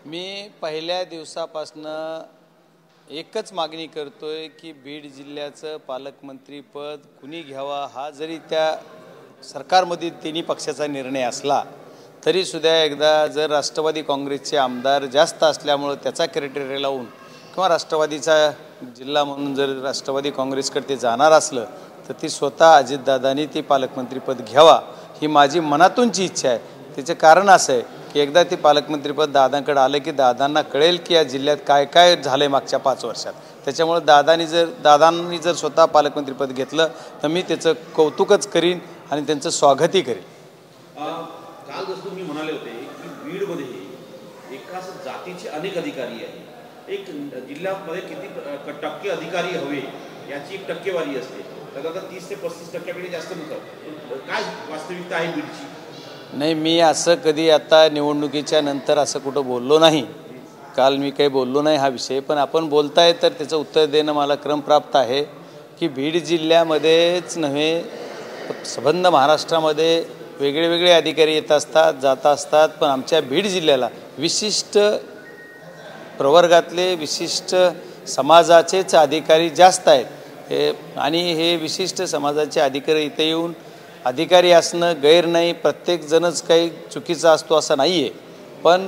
मी पहिल्या दिवसापासून एकच मागणी करतोय की बीड जिल्ह्याचं पालकमंत्रीपद कुणी घ्यावा हा जरी त्या सरकारमध्ये तिन्ही पक्षाचा निर्णय असला तरी सुद्धा एकदा जर राष्ट्रवादी काँग्रेसचे आमदार जास्त असल्यामुळे त्याचा क्रायटेरिया लावून किंवा राष्ट्रवादीचा जिल्हा म्हणून जर राष्ट्रवादी काँग्रेसकडे ते जाणार असलं तर ती स्वतः अजितदादांनी ती पालकमंत्रीपद घ्यावा ही माझी मनातूनची इच्छा आहे। त्याचे कारण असं आहे की एकदा ते पालकमंत्रीपद दादांकडे आलं की दादांना कळेल की या जिल्ह्यात काय काय झालंय मागच्या 5 वर्षात। त्याच्यामुळे दादांनी जर स्वतः पालकमंत्रीपद घेतलं तर मी त्याचं कौतुकच करीन आणि त्यांचं स्वागतही करेन। काल जसं तुम्ही म्हणाले होते की बीडमध्ये एकाच जातीचे अनेक अधिकारी आहेत, एक जिल्ह्यामध्ये किती टक्के अधिकारी हवे याची एक टक्केवारी असते, तर आता 30 ते 35% जास्त नव्हतं। काय वास्तविकता आहे बीडची? नाही, मी असं कधी आता निवडणुकीच्या नंतर असं कुठं बोललो नाही। काल मी काही बोललो नाही हा विषय, पण आपण बोलताय तर त्याचं उत्तर देणं मला क्रमप्राप्त आहे की बीड जिल्ह्यामध्येच नव्हे संबंध महाराष्ट्रामध्ये वेगळे वेगळे अधिकारी येत असतात जात असतात, पण आमच्या बीड जिल्ह्याला विशिष्ट प्रवर्गातले विशिष्ट समाजाचेच अधिकारी जास्त आहेत आणि हे विशिष्ट समाजाचे अधिकारी इथे येऊन अधिकारी असणं गैर नाही, प्रत्येकजणच काही चुकीचा असतो असं नाही आहे, पण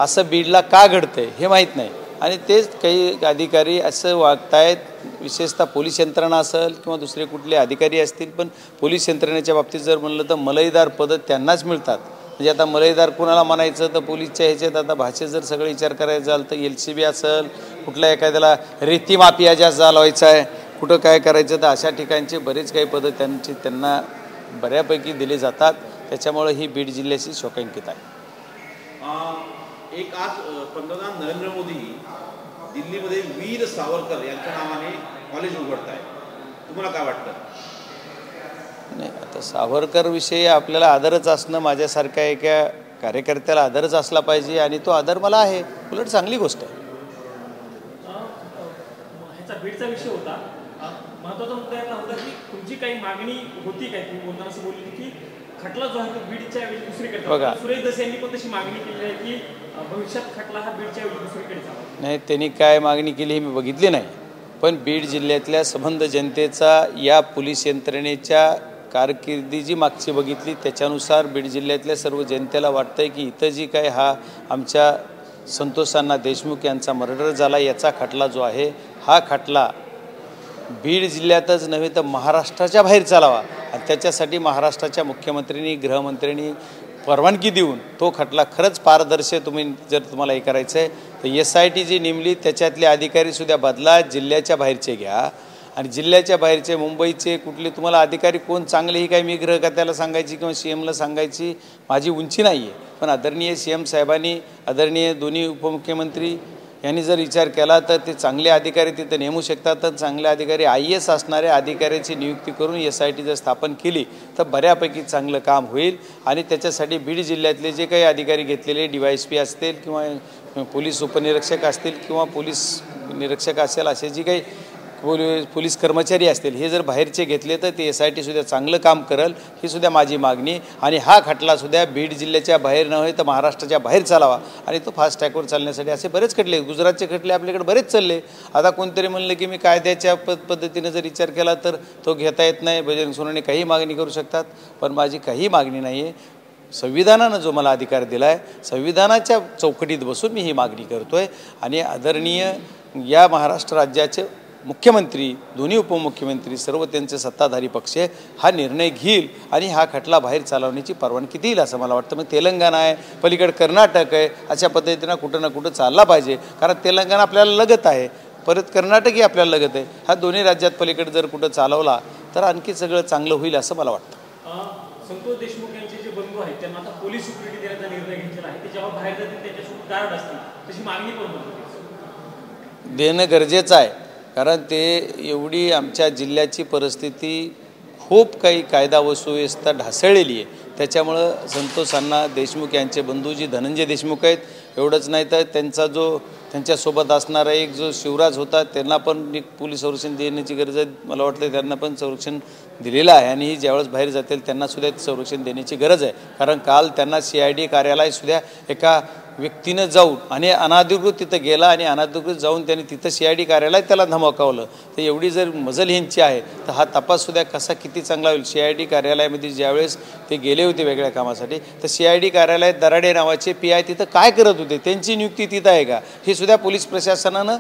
असं बीडला का घडतंय हे माहीत नाही आणि तेच काही अधिकारी असं वागतायत, विशेषतः पोलीस यंत्रणा असेल किंवा दुसरे कुठले अधिकारी असतील, पण पोलीस यंत्रणेच्या बाबतीत जर म्हणलं तर मलईदार पदं त्यांनाच मिळतात। म्हणजे आता मलईदार कोणाला म्हणायचं तर पोलीसच्या ह्याच्यात आता भाषेत जर सगळं विचार करायचा झालं तर LCB असेल, कुठल्या एखाद्याला रेती माफिया जास्त चालवायचा आहे, कुठं काय करायचं तर अशा ठिकाणचे बरेच काही पदं त्यांना बऱ्यापैकी दिले जातात। त्याच्यामुळे ही बीड जिल्ह्याची शोकांकित आहे। एक आज पंतप्रधान नरेंद्र मोदी दिल्लीमध्ये वीर सावरकर यांच्या नावाने कॉलेज उघडत आहे, तुम्हाला काय वाटतं? नाही, आता सावरकर विषयी आपल्याला आदरच असणं, माझ्यासारख्या एका कार्यकर्त्याला आदरच असला पाहिजे आणि तो आदर मला आहे, उलट चांगली गोष्ट आहे। ह्याचा बीडचा विषय होता, महत्त्वाचा मुद्दा याचा होता की तुमची काही मागणी होती काय? तुम्ही बोलताना असं बोलली की खटला जो आहे तो बीडच्या ऐवजी दुसरीकडे बघा, सुरेश दस यांनी पण तशी मागणी केली आहे की भविष्यात खटला हा बीडच्या ऐवजी दुसरीकडे जावा। नाही, त्यांनी काय मागणी केली हे मी बघितली नाही, पण बीड जिल्ह्यातल्या संबंध जनतेचा या पोलीस यंत्रणेच्या कारकिर्दी जी मागची बघितली त्याच्यानुसार बीड जिल्ह्यातल्या सर्व जनतेला वाटतंय की इथं जी काय हा आमच्या संतोष अण्णा देशमुख यांचा मर्डर झाला याचा खटला जो आहे हा खटला बीड जिल्ह्यातच नव्हे तर महाराष्ट्राच्या बाहेर चालावा आणि त्याच्यासाठी महाराष्ट्राच्या मुख्यमंत्र्यांनी गृहमंत्र्यांनी परवानगी देऊन तो खटला खरंच पारदर्शी तुम्हाला हे करायचं आहे तर SIT जी नेमली त्याच्यातले अधिकारीसुद्धा बदला, जिल्ह्याच्या बाहेरचे घ्या आणि जिल्ह्याच्या बाहेरचे मुंबईचे कुठले तुम्हाला अधिकारी कोण चांगले ही काही मी गृहखात्याला सांगायची किंवा CMला सांगायची माझी उंची नाही आहे, पण आदरणीय CM साहेबांनी आदरणीय दोन्ही उपमुख्यमंत्री यांनी जर विचार केला तर ते चांगले अधिकारी तिथे नेमू शकतात, तर चांगले अधिकारी IAS असणाऱ्या अधिकाऱ्याची नियुक्ती करून SIT जर स्थापन केली तर बऱ्यापैकी चांगलं काम होईल आणि त्याच्यासाठी बीड जिल्ह्यातले जे काही अधिकारी घेतलेले DYSP असतील किंवा पोलीस उपनिरीक्षक असतील किंवा पोलीस निरीक्षक असेल असे जे काही पोलीस कर्मचारी असतील हे जर बाहेरचे घेतले तर ते SITसुद्धा चांगलं काम करेल ही सुद्धा माझी मागणी आणि हा खटलासुद्धा बीड जिल्ह्याच्या बाहेर नव्हे तर महाराष्ट्राच्या बाहेर चालावा आणि तो फास्ट ट्रॅकवर चालण्यासाठी असे बरेच खटले गुजरातचे खटले आपल्याकडे बरेच चालले। आता कोणतरी म्हणलं की मी कायद्याच्या पद्धतीने जर विचार केला तर तो घेता येत नाही, बजरंग सोनवणे काही मागणी करू शकतात, पण माझी काही मागणी नाही आहे। संविधानानं जो मला अधिकार दिला आहे संविधानाच्या चौकटीत बसून मी ही मागणी करतो आहे आणि आदरणीय या महाराष्ट्र राज्याचे मुख्यमंत्री दोन्ही उपमुख्यमंत्री सर्व त्यांचे सत्ताधारी पक्ष हा निर्णय घेईल आणि हा खटला बाहेर चालवण्याची परवानगी देईल असं मला वाटतं। मग तेलंगणा आहे, पलीकडे कर्नाटक आहे, अशा पद्धतीनं कुठं ना कुठं चालला पाहिजे, कारण तेलंगणा आपल्याला लगत आहे, परत कर्नाटकही आपल्याला लगत आहे, हा दोन्ही राज्यात पलीकडे जर कुठं चालवला तर आणखी सगळं चांगलं होईल असं मला वाटतं। संतोष देशमुख यांचे जे बंधू आहेत त्यांना आता पोलीस सिक्युरिटी देण्याचा निर्णय घेतलेला आहे, ते जेव्हा बाहेर जातील त्यांच्यासोबत गार्ड असतील तशी मागणी पण देणं गरजेचं आहे, कारण ते एवढी आमच्या जिल्ह्याची परिस्थिती खूप काही कायदा व सुव्यवस्था ढासळलेली आहे, त्याच्यामुळं संतोष अण्णा देशमुख यांचे बंधू जी धनंजय देशमुख आहेत एवढंच नाही तर त्यांचा जो त्यांच्यासोबत असणारा एक जो शिवराज होता त्यांना पण एक पोलीस संरक्षण देण्याची गरज आहे, मला वाटतं त्यांना पण संरक्षण दिलेलं आहे आणि ज्यावेळेस बाहेर जातील त्यांनासुद्धा संरक्षण देण्याची गरज आहे, कारण काल त्यांना CID कार्यालयसुद्धा एका व्यक्तीनं जाऊन आणि अनाधिकृत तिथं गेला आणि अनाधिकृत जाऊन त्याने तिथं CID कार्यालयात त्याला धमकावलं, तर एवढी जर मजल ह्यांची आहे तर हा तपाससुद्धा कसा किती चांगला होईल. CID कार्यालयामध्ये ज्यावेळेस ते गेले होते वेगळ्या कामासाठी, तर CID कार्यालयात दराडे नावाचे PI तिथं काय करत होते, त्यांची नियुक्ती तिथं आहे का, हे सुद्धा पोलीस प्रशासनानं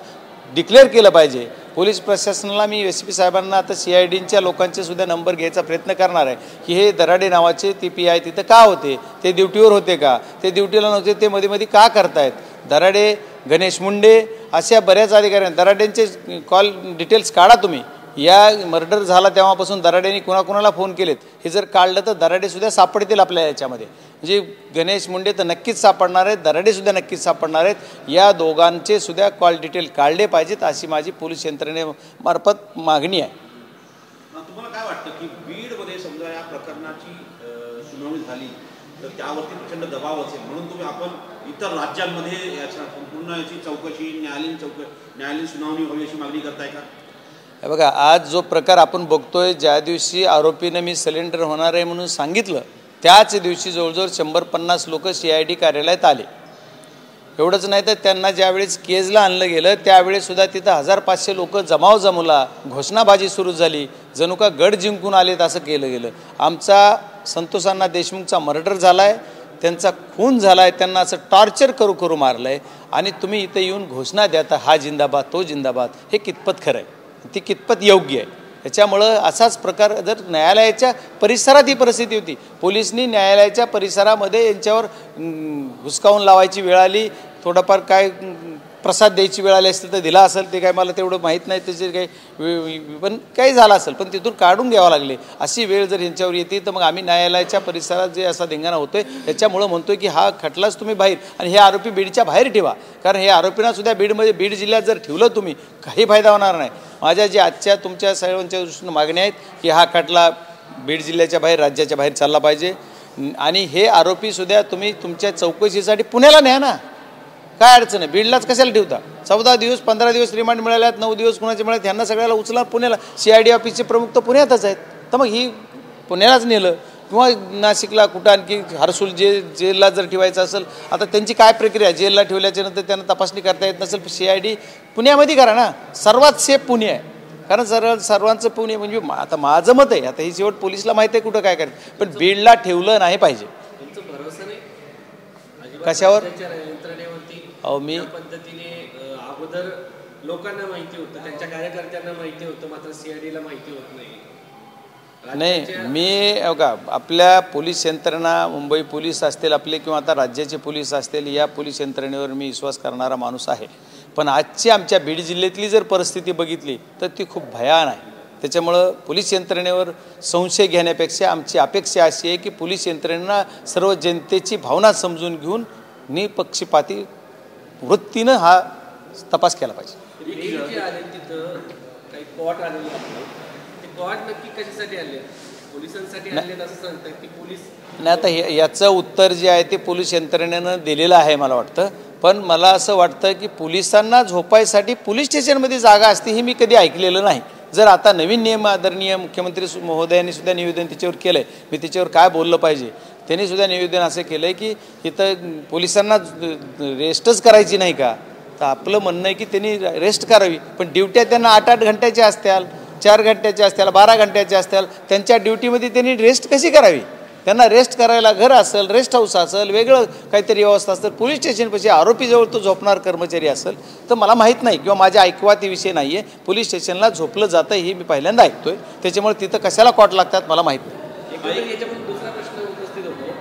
डिक्लेअर केलं पाहिजे. पोलीस प्रशासनाला मी SP साहेबांना आता CIDच्या लोकांचे सुद्धा नंबर घ्यायचा प्रयत्न करणार आहे की हे दराडे नावाचे ते PI तिथं का होते, ते ड्युटीवर होते का, ते ड्युटीला नव्हते, ते मध्ये मध्ये का करतायत. दराडे, गणेश मुंडे अशा बऱ्याच अधिकाऱ्यांनी दराडेंचे कॉल डिटेल्स काढा तुम्ही. या मर्डर झाला तेव्हापासून दराडेंनी कुणाकुणाला फोन केलेत हे जर काढलं तर दराडेसुद्धा सापडतील आपल्या याच्यामध्ये. म्हणजे गणेश मुंडे तर नक्कीच सापडणार आहेत, दराडेसुद्धा नक्कीच सापडणार आहेत. या दोघांचे सुद्धा कॉल डिटेल काढले पाहिजेत अशी माझी पोलीस यंत्रणेमार्फत मागणी आहे. तुम्हाला काय वाटतं की बीडमध्ये समजा या प्रकरणाची सुनावणी झाली तर त्यावरती प्रचंड दबाव असेल, म्हणून आपण इतर राज्यांमध्ये याच्या संपूर्ण याची चौकशी न्यायालयीन सुनावणी व्हावी अशी मागणी करताय का? बघा, आज जो प्रकार आपण बघतोय, ज्या दिवशी आरोपीनं मी सिलेंडर होणार आहे म्हणून सांगितलं त्याच दिवशी जवळजवळ 150 लोक CID कार्यालयात आले. एवढंच नाही तर त्यांना ज्यावेळेस केजला आणलं गेलं त्यावेळेससुद्धा तिथं 1500 लोक जमवला, घोषणाबाजी सुरू झाली, जणू का गड जिंकून आलेत असं केलं गेलं. आमचा संतोष अण्णा देशमुखचा मर्डर झाला आहे, त्यांचा खून झाला आहे, त्यांना असं टॉर्चर करू मारलं आहे आणि तुम्ही इथं येऊन घोषणा द्याता हा जिंदाबाद तो जिंदाबाद, हे कितपत खरं आहे, ती कितपत योग्य आहे. त्याच्यामुळं असाच प्रकार जर न्यायालयाच्या परिसरात ही परिस्थिती होती, पोलिसांनी न्यायालयाच्या परिसरामध्ये यांच्यावर हुसकावून लावायची वेळ आली, थोडंफार काय प्रसाद द्यायची वेळ आली असेल तर दिला असेल, ते काय मला तेवढं माहीत नाही त्याचे काही, पण काही झालं असेल पण तिथून काढून घ्यावं लागले. अशी वेळ जर यांच्यावर येते तर मग आम्ही न्यायालयाच्या परिसरात जे असा धिंगाणा होतोय त्याच्यामुळं म्हणतोय की हा खटलाच तुम्ही बाहेर आणि हे आरोपी बीडच्या बाहेर ठेवा, कारण हे आरोपींना सुद्धा बीड जिल्ह्यात जर ठेवलं तुम्ही काही फायदा होणार नाही. माझ्या जे आजच्या तुमच्या सर्वांच्या दृष्टीनं मागण्या आहेत की हा खटला बीड जिल्ह्याच्या बाहेर, राज्याच्या बाहेर चालला पाहिजे आणि हे आरोपीसुद्धा तुम्ही तुमच्या चौकशीसाठी पुण्याला न्या ना, काय अडचण आहे. बीडलाच कशाला ठेवता. 14 दिवस 15 दिवस रिमांड मिळाल्यात, 9 दिवस कुणाचे मिळाले, ह्यांना सगळ्याला उचला पुण्याला. CID ऑफिसचे प्रमुख तर पुण्यातच आहेत, तर मग ही पुण्यालाच नेलं किंवा नाशिकला कुठं आणखी हरसूल जेलला जर ठेवायचं असेल, आता त्यांची काय प्रक्रिया, जेलला ठेवल्याच्या नंतर त्यांना तपासणी करता येत नसेल, CID पुण्यामध्ये करा ना. सर्वात सेफ पुणे आहे, कारण सर्वांचं पुणे म्हणजे आता माझं मत आहे, आता ही शेवट पोलिसला माहिती आहे कुठं काय करायचं, पण बीडला ठेवलं नाही पाहिजे. कशावर अहो मी पद्धतीने अगोदर लोकांना माहिती होतं, त्यांच्या कार्यकर्त्यांना माहिती होतं, मात्र CIDला माहिती होत नाही. मी बघा, आपल्या पोलीस यंत्रणा, मुंबई पोलीस असतील आपले किंवा आता राज्याचे पोलीस असतील, या पोलीस यंत्रणेवर मी विश्वास करणारा माणूस आहे. पण आजची आमच्या बीड जिल्ह्यातली जर परिस्थिती बघितली तर ती खूप भयान आहे. त्याच्यामुळं पोलीस यंत्रणेवर संशय घेण्यापेक्षा आमची अपेक्षा अशी आहे की पोलीस यंत्रणेला सर्व जनतेची भावना समजून घेऊन निपक्षपाती वृत्तीनं हा तपास केला पाहिजे. नाही, आता याचं उत्तर जे आहे ते पोलीस यंत्रणेनं दिलेलं आहे मला वाटतं, पण मला असं वाटतं की पोलिसांना झोपायसाठी पोलीस स्टेशनमध्ये जागा असते हे मी कधी ऐकलेलं नाही. जर आता नवीन नियम आदरणीय मुख्यमंत्री महोदयांनी सुद्धा निवेदन त्याच्यावर केलं आहे, मी त्याच्यावर काय बोललं पाहिजे, त्यांनी सुद्धा निवेदन असं केलं आहे की इथं पोलिसांना रेस्टच करायची नाही का, तर आपलं म्हणणं आहे की त्यांनी रेस्ट करावी, पण ड्युट्या त्यांना 8-8 घंट्याच्या असतील, 4 घंट्याच्या असतील, 12 घंट्याच्या असतील, त्यांच्या ड्युटीमध्ये त्यांनी रेस्ट कशी करावी. त्यांना रेस्ट करायला घर असेल, रेस्ट हाऊस असेल, वेगळं काहीतरी व्यवस्था असेल, पोलीस स्टेशनपाशी आरोपीजवळ तो झोपणार कर्मचारी असेल तर मला माहीत नाही किंवा माझ्या ऐकवाती विषय नाही आहे. पोलीस स्टेशनला झोपलं जातं हे मी पहिल्यांदा ऐकतोय, त्याच्यामुळे तिथं कशाला कॉट लागतात मला माहीत नाही. दुसरा प्रश्न उपस्थित होतो,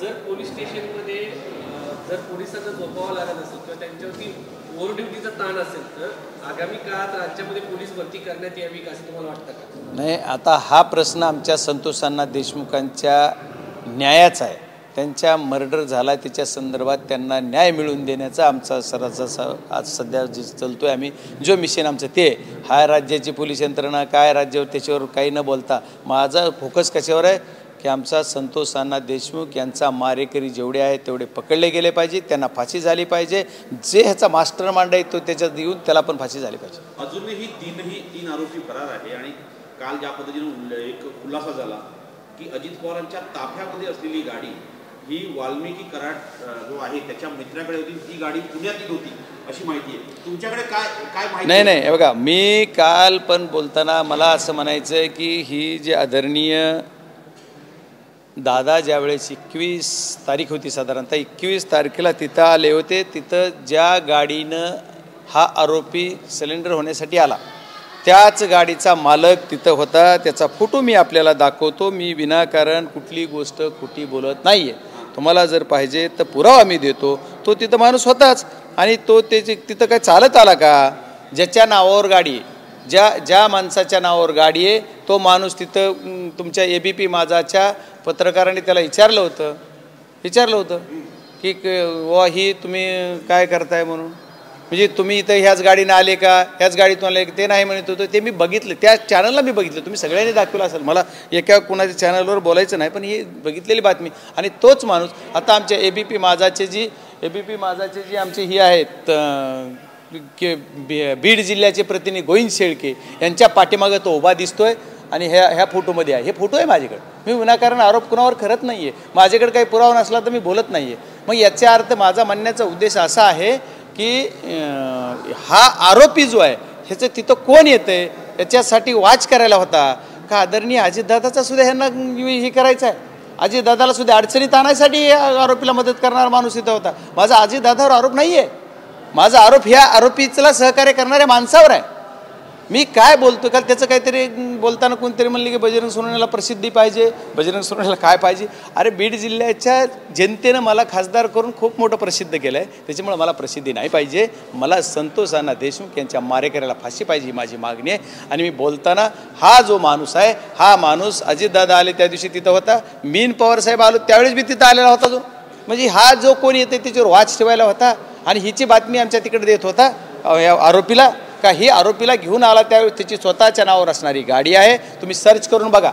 जर पोलीस स्टेशनमध्ये जर पोलिसांना झोपावं लागत असेल किंवा त्यांच्यावरती ओव्हर ड्युटीचा ताण असेल तर आगामी काळात राज्यामध्ये पोलीस भरती करण्यात यावी का असं तुम्हाला वाटतं का? नाही, आता हा प्रश्न आमच्या संतोष अण्णा देशमुखांच्या न्यायाचा आहे. त्यांच्या मर्डर झाला त्याच्या संदर्भात त्यांना न्याय मिळवून देण्याचा आमचा सराचा आज सध्या जे चालतोय आम्ही जो मिशन आमचं ते हा राज्याची पोलीस यंत्रणा काय राज्यावर त्याच्यावर काही न बोलता माझा फोकस कशावर आहे की आमचा संतोष अण्णा देशमुख यांचा मारेकरी जेवढे आहेत तेवढे पकडले गेले पाहिजे, त्यांना फाशी झाली पाहिजे. जे ह्याचा मास्टर माइंड आहे तो त्याच्यात येऊन त्याला पण फाशी झाली पाहिजे. अजूनही तीन आरोपी फरार आहे आणि काल ज्या पद्धतीने एक खुलासा झाला की अजित पवारांच्या ताफ्यामध्ये असलेली गाडी ही वाल्मिकी कराड जो आहे त्याच्या मित्राकडे होती, ती गाडी पुण्यात होती अशी माहिती आहे. तुमच्याकडे काय काय माहिती? नाही हे बघा, मी काल पण बोलताना मला असं म्हणायचं आहे की ही जे आदरणीय दादा ज्यावेळेस 21 तारीख होती, साधारणतः 21 तारखेला तिथं आले होते, तिथं ज्या गाडीनं हा आरोपी सिलेंडर होण्यासाठी आला त्याच गाडीचा मालक तिथं होता. त्याचा फोटो मी आपल्याला दाखवतो. मी विनाकारण कुठली गोष्ट खोटी बोलत नाही आहे. तुम्हाला जर पाहिजे तर पुरावा मी देतो. तो तिथं माणूस होताच आणि तो तिथं काय चालत आला का? ज्याच्या नावावर गाडी आहे, ज्या माणसाच्या नावावर गाडी आहे तो माणूस तिथं तुमच्या ABP माझाच्या पत्रकारांनी त्याला विचारलं होतं की वा ही तुम्ही काय करताय म्हणून, म्हणजे तुम्ही इथं ह्याच गाडीनं आले का, ह्याच गाडीतून आले ते नाही म्हणत होतं. ते मी बघितलं, त्या चॅनलला मी बघितलं. तुम्ही सगळ्यांनी दाखवलं असेल, मला एका कुणाच्या चॅनलवर बोलायचं नाही, पण ही बघितलेली बातमी. आणि तोच माणूस आता आमच्या ABP माझाचे जी आमचे ही आहेत बीड जिल्ह्याचे प्रतिनिधी गोविंद शेळके यांच्या पाठीमागं तो उभा दिसतोय आणि ह्या फोटोमध्ये आहे. हे फोटो आहे माझ्याकडे. मी विनाकारण आरोप कुणावर करत नाही आहे. माझ्याकडे काही पुरावा नसला तर मी बोलत नाही आहे. मग याचा अर्थ माझा म्हणण्याचा उद्देश असा आहे की हा आरोपी जो आहे ह्याचं तिथं कोण येतंय याच्यासाठी वाच करायला होता का आदरणीय अजितदादाचा सुद्धा ह्यांना हे करायचं आहे. अजितदादाला सुद्धा अडचणीत आणण्यासाठी आरोपीला मदत करणारा माणूस इथं होता. माझा अजितदादावर आरोप नाही आहे. माझा आरोप ह्या आरोपीला सहकार्य करणाऱ्या माणसावर आहे. मी काय बोलतो का त्याचं काहीतरी बोलताना कोणतरी म्हणले की बजरंग सोनवणेला प्रसिद्धी पाहिजे, बजरंग सोनवणेला काय पाहिजे. अरे बीड जिल्ह्याच्या जनतेनं मला खासदार करून खूप मोठं प्रसिद्ध केलं आहे, त्याच्यामुळे मला प्रसिद्धी नाही पाहिजे. मला संतोष अण्णा देशमुख यांच्या मारेकऱ्याला फाशी पाहिजे ही माझी मागणी आहे. आणि मी बोलताना हा जो माणूस आहे हा माणूस अजितदादा आले त्या दिवशी तिथं होता, मीन पवार साहेब आलो त्यावेळेस बी तिथं आलेला होता. जो म्हणजे हा जो कोणी येते त्याच्यावर वाच ठेवायला होता आणि हिची बातमी आमच्या तिकडे देत होता या आरोपीला का ही आरोपीला घेऊन आला त्यावेळेस त्याची स्वतःच्या नावावर असणारी गाडी आहे. तुम्ही सर्च करून बघा,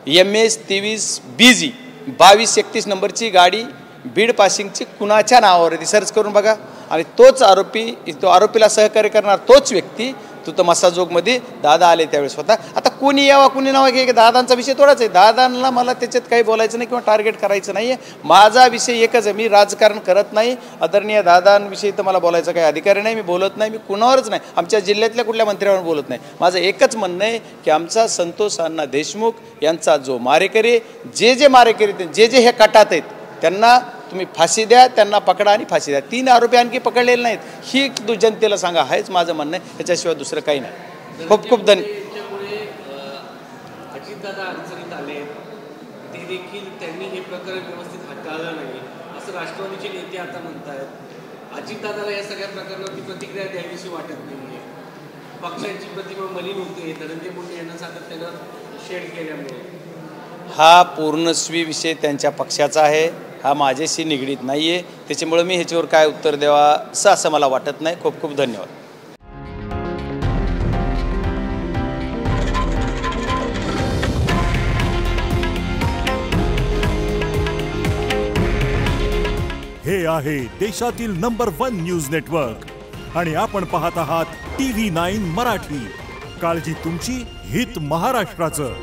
MS 23 BG 2231 नंबरची गाडी बीड पासिंगची कुणाच्या नावावर ती सर्च करून बघा. आणि तोच आरोपी, तो आरोपीला सहकार्य करणार तोच व्यक्ती तो तर मसाजोगमध्ये दादा आले त्यावेळेस होता. आता कोणी यावा कोणी नावा की दादांचा विषय थोडाच आहे. दादांना मला त्याच्यात काही बोलायचं नाही किंवा टार्गेट करायचं नाही आहे. माझा विषय एकच आहे, मी राजकारण करत नाही. आदरणीय दादांविषयी तर मला बोलायचा काही अधिकार नाही, मी बोलत नाही, मी कुणावरच नाही, आमच्या जिल्ह्यातल्या कुठल्या मंत्र्यावर बोलत नाही. माझं एकच म्हणणं आहे की आमचा संतोष अण्णा देशमुख यांचा जो मारेकरी, जे मारेकरी जे हे कटात आहेत त्यांना तुम्ही फाशी द्या, त्यांना पकडा आणि फाशी द्या. 3 आरोपी आणखी पकडलेले नाहीत ही जनतेला सांगा, हेच माझं म्हणणं आहे. ह्याच्याशिवाय दुसरं काही नाही. खूप धन्यवाद. अजितदादा अडचणीत आले ते देखील त्यांनी हे प्रकरण व्यवस्थित हाताळलं नाही असं राष्ट्रवादीचे नेते आता म्हणतात. अजितदादाला या सगळ्या प्रकरणाची प्रतिक्रिया द्यावीशी वाटत नाही. पक्षाची प्रतिमा मलिन होते, धनंजय मुंडे यांना सातत्यानं शेड केल्यामुळे. हा पूर्णस्वी विषय त्यांच्या पक्षाचा आहे, हा माझ्याशी निगडीत नाही आहे. त्याच्यामुळे मी ह्याच्यावर काय उत्तर द्यावं असं मला वाटत नाही. खूप धन्यवाद. हे आहे देशातील नंबर 1 न्यूज नेटवर्क आणि आपण पाहत आहात TV9 मराठी. काळजी तुमची, हित महाराष्ट्राचं.